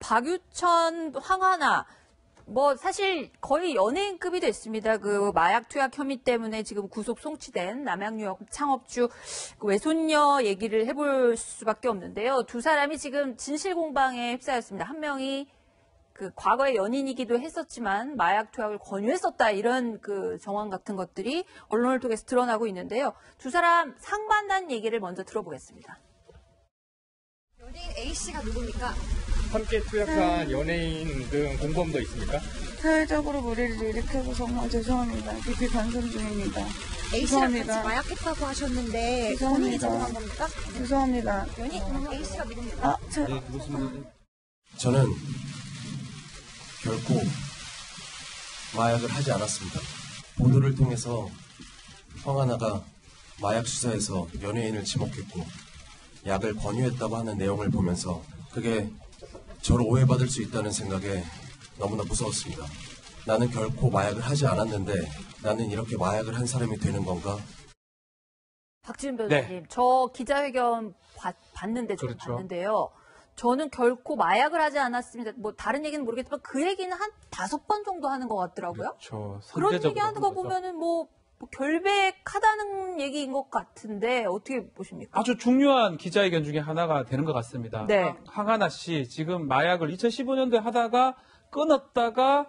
박유천, 황하나 뭐 사실 거의 연예인급이 됐습니다. 그 마약 투약 혐의 때문에 지금 구속 송치된 남양유업 창업주 그 외손녀 얘기를 해볼 수밖에 없는데요. 두 사람이 지금 진실 공방에 휩싸였습니다. 한 명이 그 과거의 연인이기도 했었지만 마약 투약을 권유했었다 이런 그 정황 같은 것들이 언론을 통해서 드러나고 있는데요. 두 사람 상반된 얘기를 먼저 들어보겠습니다. 연예인 A씨가 누굽니까? 함께 투약한 연예인 등 공범도 있습니까? 사회적으로 무리를 일으켜서 정말 죄송합니다. 깊이 반성 중입니다. A씨랑 같이 죄송합니다. 마약했다고 하셨는데 본인이 죄송합니다. 제공한 겁니까? 죄송합니다. 연예인 A씨가 누굽니까? 저는 결코 마약을 하지 않았습니다. 보도를 통해서 황하나가 마약 수사에서 연예인을 지목했고 약을 권유했다고 하는 내용을 보면서 그게 저를 오해받을 수 있다는 생각에 너무나 무서웠습니다. 나는 결코 마약을 하지 않았는데 나는 이렇게 마약을 한 사람이 되는 건가? 박지훈 변호사님, 저 기자회견 봤는데 저는 그렇죠. 봤는데요. 저는 결코 마약을 하지 않았습니다. 뭐 다른 얘기는 모르겠지만 그 얘기는 한 5번 정도 하는 것 같더라고요. 그렇죠. 그런 얘기하는 거 거죠. 보면은 뭐 결백하다는 얘기인 것 같은데 어떻게 보십니까? 아주 중요한 기자회견 중에 하나가 되는 것 같습니다. 네. 황하나 씨 지금 마약을 2015년도에 하다가 끊었다가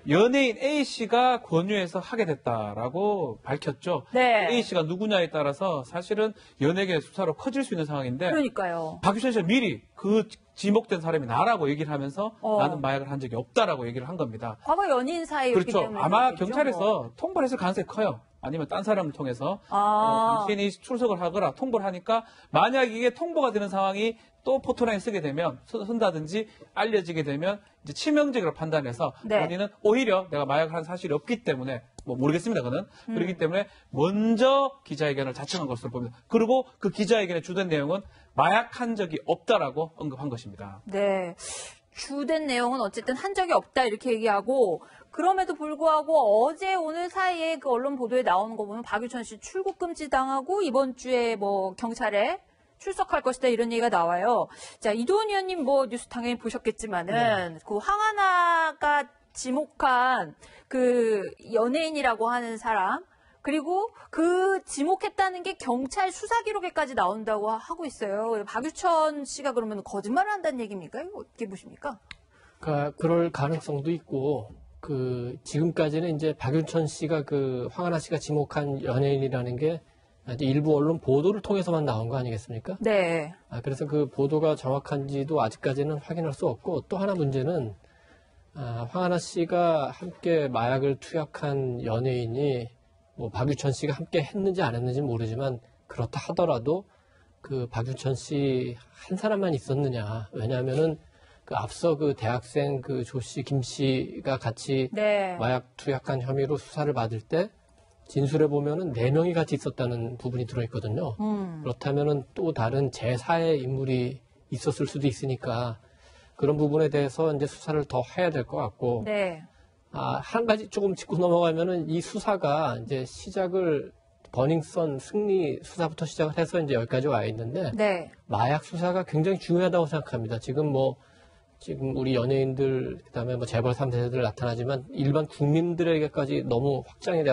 연예인 A씨가 권유해서 하게 됐다라고 밝혔죠. 네. A씨가 누구냐에 따라서 사실은 연예계 수사로 커질 수 있는 상황인데 그러니까요. 박유천 씨가 미리 그 지목된 사람이 나라고 얘기를 하면서 나는 마약을 한 적이 없다라고 얘기를 한 겁니다. 과거 연인 사이였기 그렇죠. 때문에 아마 그렇겠죠, 경찰에서 뭐. 통보를 했을 가능성이 커요. 아니면 딴 사람을 통해서 당신이 출석을 하거나 통보를 하니까 만약 이게 통보가 되는 상황이 또 포토라인 쓰게 되면 쓴다든지 알려지게 되면 이제 치명적으로 판단해서 네. 본인은 오히려 내가 마약을 한 사실이 없기 때문에 뭐 모르겠습니다. 그는 그렇기 때문에 먼저 기자회견을 자청한 것으로 봅니다. 그리고 그 기자회견의 주된 내용은 마약한 적이 없다라고 언급한 것입니다. 네. 주된 내용은 어쨌든 한 적이 없다 이렇게 얘기하고 그럼에도 불구하고 어제 오늘 사이에 그 언론 보도에 나오는 거 보면 박유천 씨 출국 금지 당하고 이번 주에 뭐 경찰에 출석할 것이다 이런 얘기가 나와요. 자, 이도훈 의원님 뭐 뉴스 당연히 보셨겠지만은 그 황하나가 지목한 그 연예인이라고 하는 사람 그리고 그 지목했다는 게 경찰 수사 기록에까지 나온다고 하고 있어요. 박유천 씨가 그러면 거짓말을 한다는 얘기입니까? 이거 어떻게 보십니까? 그럴 가능성도 있고, 지금까지는 이제 박윤천 씨가 황하나 씨가 지목한 연예인이라는 게 이제 일부 언론 보도를 통해서만 나온 거 아니겠습니까? 네. 그래서 그 보도가 정확한지도 아직까지는 확인할 수 없고, 또 하나 문제는, 황하나 씨가 함께 마약을 투약한 연예인이 뭐 박유천 씨가 함께 했는지 안 했는지 모르지만 그렇다 하더라도 그 박유천 씨 한 사람만 있었느냐. 왜냐하면은 앞서 대학생 조 씨, 김 씨가 같이 네. 마약 투약한 혐의로 수사를 받을 때 진술에 보면은 4명이 같이 있었다는 부분이 들어있거든요. 그렇다면은 또 다른 제4의 인물이 있었을 수도 있으니까 그런 부분에 대해서 이제 수사를 더 해야 될 것 같고. 네. 한 가지 조금 짚고 넘어가면은 이 수사가 이제 시작을 버닝썬 승리 수사부터 시작을 해서 이제 여기까지 와 있는데. 네. 마약 수사가 굉장히 중요하다고 생각합니다. 지금 우리 연예인들, 그다음에 재벌 3세들 나타나지만 일반 국민들에게까지 너무 확산이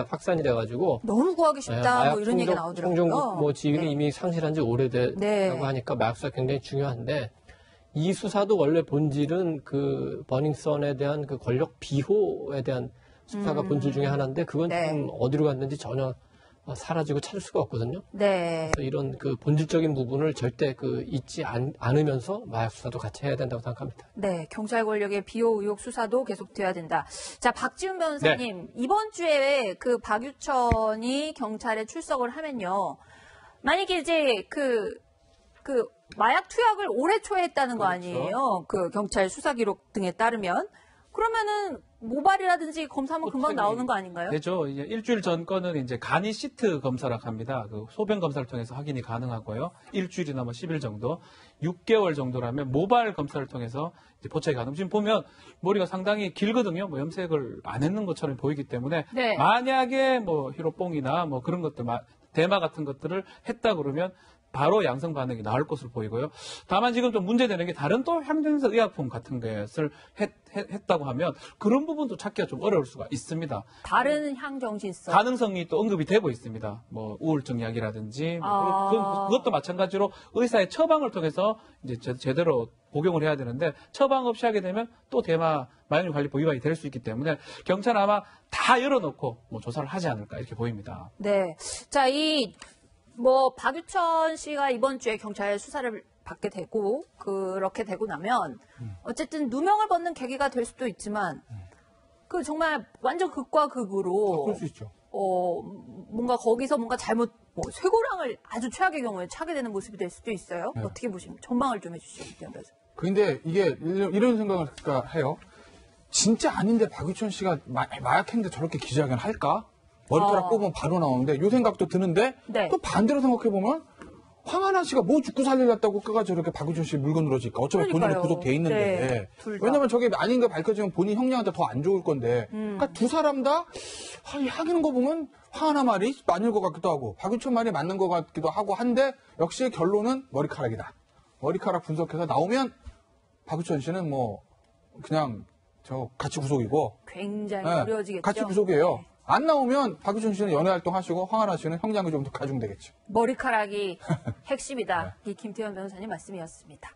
돼가지고. 너무 구하기 쉽다. 마약 뭐 이런 얘기가 나오더라고요. 총정국 지위는 네. 이미 상실한 지 오래되다고 네. 하니까 마약 수사 굉장히 중요한데 이 수사도 원래 본질은 버닝썬에 대한 권력 비호에 대한 수사가 본질 중에 하나인데 그건 네. 지금 어디로 갔는지 전혀 사라지고 찾을 수가 없거든요. 네. 그래서 이런 본질적인 부분을 절대 잊지 않으면서 마약 수사도 같이 해야 된다고 생각합니다. 네, 경찰 권력의 비호 의혹 수사도 계속돼야 된다. 자, 박지훈 변호사님, 이번 주에 박유천이 경찰에 출석을 하면요. 만약에 이제 마약 투약을 올해 초에 했다는 거 아니에요? 경찰 수사 기록 등에 따르면. 그러면은 모발이라든지 검사하면 금방 나오는 거 아닌가요? 되죠. 이제 일주일 전 거는 이제 간이 시트 검사라고 합니다. 소변 검사를 통해서 확인이 가능하고요. 일주일이나 10일 정도, 6개월 정도라면 모발 검사를 통해서 이제 포착이 가능. 지금 보면 머리가 상당히 길거든요. 염색을 안 했는 것처럼 보이기 때문에 네. 만약에 히로뽕이나 그런 것들, 대마 같은 것들을 했다 그러면 바로 양성 반응이 나올 것으로 보이고요. 다만 지금 좀 문제되는 게 다른 또 향정사 의약품 같은 것을 했다고 하면 그런 부분도 찾기가 좀 어려울 수가 있습니다. 다른 향정신성. 가능성이 또 언급이 되고 있습니다. 뭐 우울증 약이라든지 그것도 마찬가지로 의사의 처방을 통해서 이제 제대로 복용을 해야 되는데 처방 없이 하게 되면 또 대마 마약류관리법 위반이 될 수 있기 때문에 경찰은 아마 다 열어놓고 뭐 조사를 하지 않을까 이렇게 보입니다. 네. 자, 박유천 씨가 이번 주에 경찰 수사를 받게 되고, 그렇게 되고 나면, 어쨌든 누명을 벗는 계기가 될 수도 있지만, 정말 완전 극과 극으로. 그럴 수 있죠. 뭔가 거기서 뭔가 잘못, 쇠고랑을 아주 최악의 경우에 차게 되는 모습이 될 수도 있어요. 네. 어떻게 보십니까? 전망을 좀 해주시죠. 근데 이게 이런 생각을 해요. 진짜 아닌데 박유천 씨가 마약했는데 저렇게 기자회견 할까? 머리카락 뽑으면 바로 나오는데 요 생각도 드는데 네. 또 반대로 생각해보면 황하나 씨가 뭐 죽고 살리려다고 끝까지 저렇게 박유천 씨 물건으로 질까? 어차피 본인은 그러니까요. 구속돼 있는데. 네, 둘 다. 왜냐면 저게 아닌 거 밝혀지면 본인 형량한테 더 안 좋을 건데. 그러니까 두 사람 다 하는 거 보면 황하나 말이 맞는 것 같기도 하고 박유천 말이 맞는 것 같기도 하고 한데 역시 결론은 머리카락이다. 머리카락 분석해서 나오면 박유천 씨는 뭐 그냥 같이 구속이고. 굉장히 네, 어려워지겠죠. 같이 구속이에요. 안 나오면 박유천 씨는 연애활동 하시고 황하나 씨는 형량이 좀 더 가중되겠죠. 머리카락이 핵심이다. 이 김태현 변호사님 말씀이었습니다.